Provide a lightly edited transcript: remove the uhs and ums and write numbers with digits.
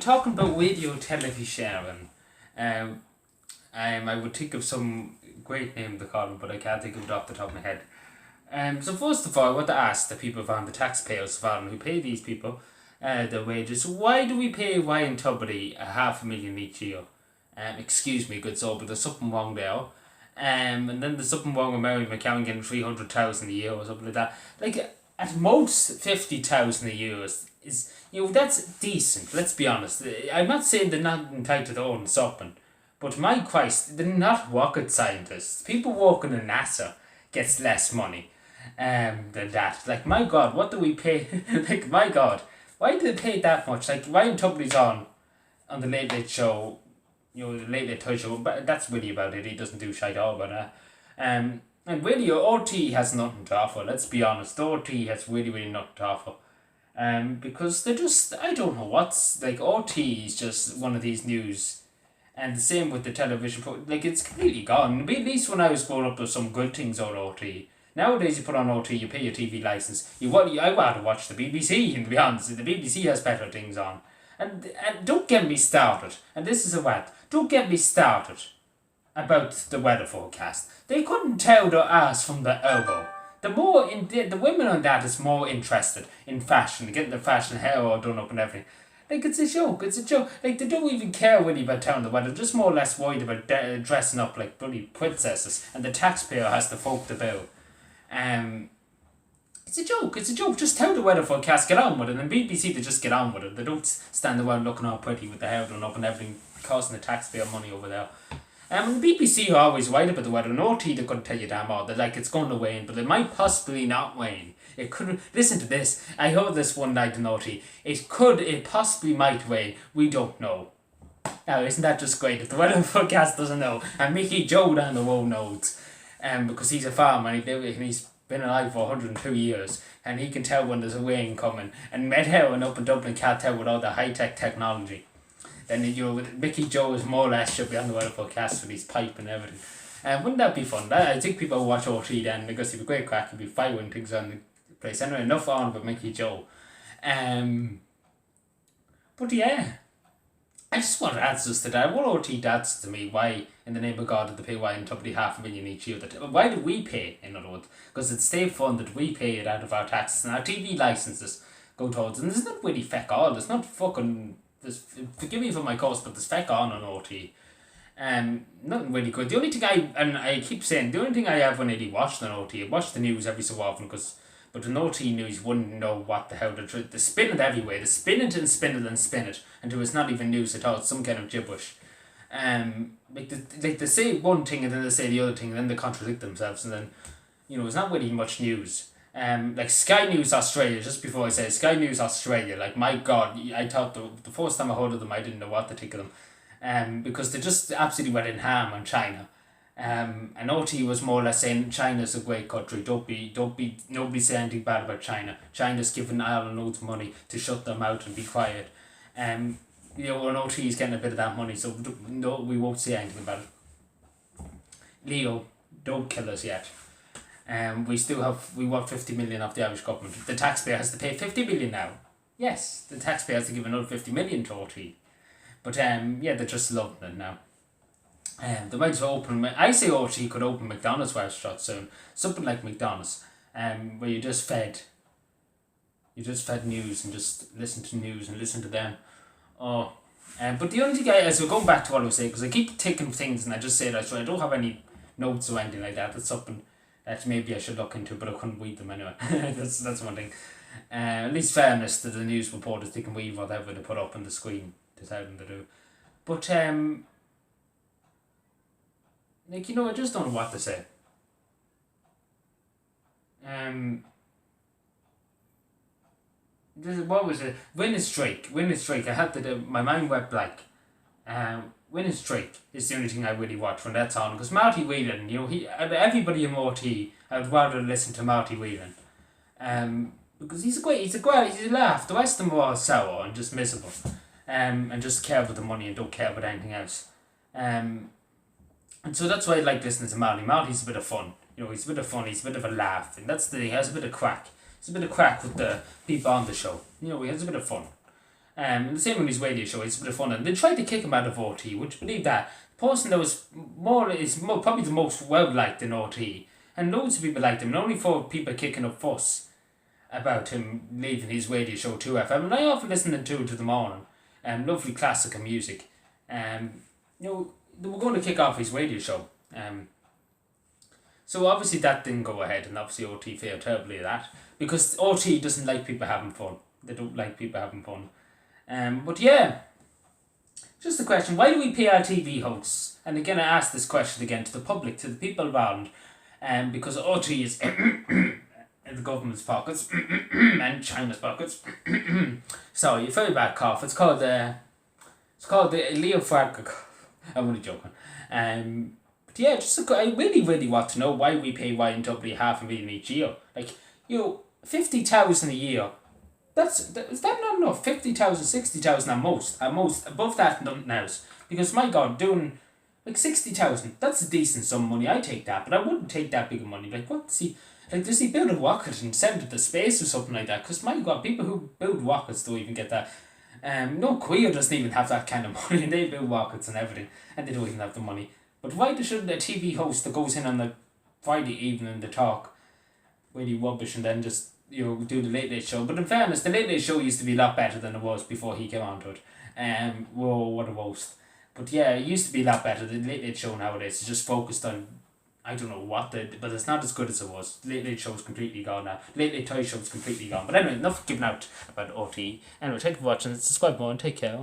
talking about radio television. Um, I would think of some great name to call them, but I can't think of it off the top of my head. So first of all, I want to ask the people from the taxpayers from who pay these people their wages. Why do we pay Ryan Tubridy $500,000 each year? Excuse me, good soul, but there's something wrong there. And then there's something wrong with Mary McCowan getting 300,000 a year or something like that. Like at most 50,000 a year is that's decent. Let's be honest. I'm not saying they're not entitled to own something, but my Christ, they're not rocket scientists. People working in NASA gets less money than that. Like, my God, what do we pay? Like, my God, why do they pay that much? Like, Ryan Tubridy's on the Late Late Show, the Late Late Toy Show, but that's really about it. He doesn't do shite all about that. And really, RT has nothing to offer. Let's be honest, RT has really nothing to offer. Because they're just, I don't know what's, like, RT is just one of these news. And the same with the television, like, it's completely gone. At least when I was growing up, there's some good things on RT. Nowadays, you put on RT, you pay your TV license. I want to watch the BBC, and to be honest, the BBC has better things on. And don't get me started, and this is a what, don't get me started about the weather forecast. They couldn't tell their ass from the elbow. The women on that is more interested in fashion, getting their fashion hair all done up and everything. Like, it's a joke. Like, they don't even care really about telling the weather. They're just more or less worried about dressing up like bloody princesses, and the taxpayer has to foot the bill. It's a joke. Just tell the weather forecast, get on with it. And BBC, they just get on with it. They don't stand around looking all pretty with the hair done up and everything, costing the taxpayer money over there. And the BBC are always right about the weather. And RT, they couldn't tell you damn all. They're like, it's going to rain, but it might possibly not rain. It could. Listen to this. I heard this one night in RT. It possibly might rain. We don't know. Now, isn't that just great? If the weather forecast doesn't know, and Mickey Joe down the road knows, because he's a farmer and he's been alive for 102 years, and he can tell when there's a rain coming. And Red Heron up in Dublin can't tell with all the high-tech technology. Then Mickey Joe is more or less should be on the weather forecast with his pipe and everything. Wouldn't that be fun? I think people will watch RT then, because he'd be great crack. He'd be firing things on the place. Anyway, enough on about Mickey Joe. But yeah, I just want answers to that. What RT answers to me, why in the name of God did they pay Ryan Tubridy $500,000 each year? Why do we pay, in other words? Because it's state funded, we pay it out of our taxes, and our TV licenses go towards it. And there's not really feck all. There's not fucking, forgive me for my course, but there's feck on RT. Nothing really good. The only thing I keep saying, the only thing I have when I watch on RT, I watch the news every so often, but in RT news wouldn't know what the hell they spin it everywhere. They spin it and spin it and spin it until it's not even news at all. It's some kind of gibberish. Like they say one thing and then they say the other thing and then they contradict themselves, and then it's not really much news. Like Sky News Australia, just before I say Sky News Australia, like, my God, I thought the first time I heard of them I didn't know what to think of them. Because they just absolutely went in ham on China. And RT was more or less saying China's a great country. Nobody say anything bad about China. China's giving Ireland loads of money to shut them out and be quiet. And RT is getting a bit of that money, so no, we won't say anything about it. Leo, don't kill us yet. We want 50 million off the Irish government. The taxpayer has to pay 50 million now. Yes, the taxpayer has to give another 50 million to RT. But they're just loving it now. They might as well open. I say RT could open McDonald's restaurant soon, something like McDonald's, where you just fed news and just listen to news and listen to them. But the only thing as we're going back to what I was saying, because I keep taking things and I just say that, so I don't have any notes or anything like that. That's something that maybe I should look into, but I couldn't read them anyway. that's one thing. At least fairness to the news reporters, they can read whatever they put up on the screen to tell them to do. But I just don't know what to say. What was it? Win is Drake. I had to do, my mind went blank. Win is Drake is the only thing I really watch when that's on. Because Marty Whelan, everybody in RT, I would rather listen to Marty Whelan. Because he's a laugh. The rest of them are all sour and just miserable. And just care about the money and don't care about anything else. And so that's why I like listening to Marty. Marty's a bit of fun. He's a bit of fun, he's a bit of a laugh. And he has a bit of crack. He's a bit of crack with the people on the show. He has a bit of fun. The same on his radio show, it's a bit of fun. And they tried to kick him out of OT, would you believe that? The person that was probably the most well-liked in OT, and loads of people liked him, and only for people kicking up fuss about him leaving his radio show 2FM. And I often listen to it in the morning. Lovely classical music. They were going to kick off his radio show. So obviously that didn't go ahead, and obviously OT failed terribly at that, because OT doesn't like people having fun. They don't like people having fun. But yeah, just a question, why do we pay our TV hosts? And again, I ask this question again to the public, to the people around, because OT is in the government's pockets and China's pockets. Sorry, a very bad cough. It's called the Leo Farker cough. I'm only joking. But yeah, I really want to know why we pay YNW $500,000 each year. Like, 50,000 a year. Is that not enough? 50,000, 60,000 at most. Above that, nothing else. Because my God, doing like 60,000, that's a decent sum of money. I take that, but I wouldn't take that big of money. Like, what? Does he build a rocket and send it to space or something like that? Because my God, people who build rockets don't even get that. No, Queer doesn't even have that kind of money, and they build rockets and everything, and they don't even have the money. But why shouldn't a TV host that goes in on the Friday evening to talk really rubbish and then just do the Late Late Show? But in fairness, the Late Late Show used to be a lot better than it was before he came onto it. Whoa, what a roast. But yeah, it used to be a lot better. The Late Late Show nowadays is just focused on, I don't know what but it's not as good as it was. Late Late Show's completely gone now. Late Late Toy Show's completely gone. But anyway, enough giving out about OT. Anyway, thank you for watching. Subscribe more and take care.